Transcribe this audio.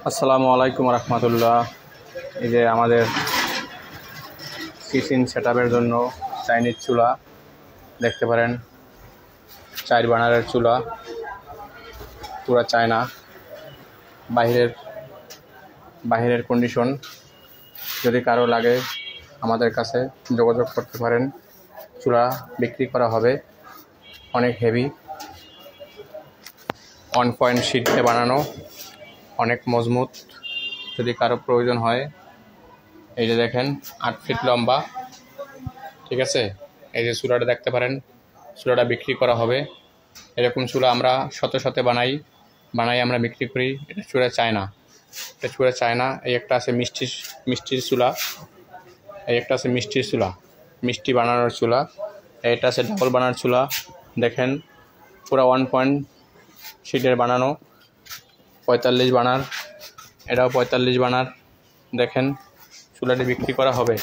আসসালামু আলাইকুম রহমতুল্লাহ। এই যে আমাদের কিচেন সেটআপের জন্য চাইনিজ চুলা দেখতে পারেন, 4 বার্নারের চুলা, পুরা চায়না, বাহিরের কন্ডিশন। যদি কারো লাগে আমাদের কাছে যোগাযোগ করতে পারেন। চুলা বিক্রি করা হবে, অনেক হেভি, 1 পয়েন্ট শীট দিয়ে বানানো, অনেক মজবুত। যদি কারো প্রয়োজন হয়, এই যে দেখেন 8 ফিট লম্বা, ঠিক আছে। এই যে চুলাটা দেখতে পারেন, চুলাটা বিক্রি করা হবে। এরকম চুলা আমরা শত বানাই আমরা বিক্রি করি। এটা চুলা চায়না, এই একটা আছে মিষ্টির চুলা, এই একটা আছে মিষ্টির চুলা, মিষ্টি বানানোর চুলা। এটা আছে ডাবল বানানোর চুলা। দেখেন পুরো 1 পয়েন্ট শীটের বানানো, 45 বানার, এটাও 45 বানার। দেখেন চুলাটি বিক্রি করা হবে।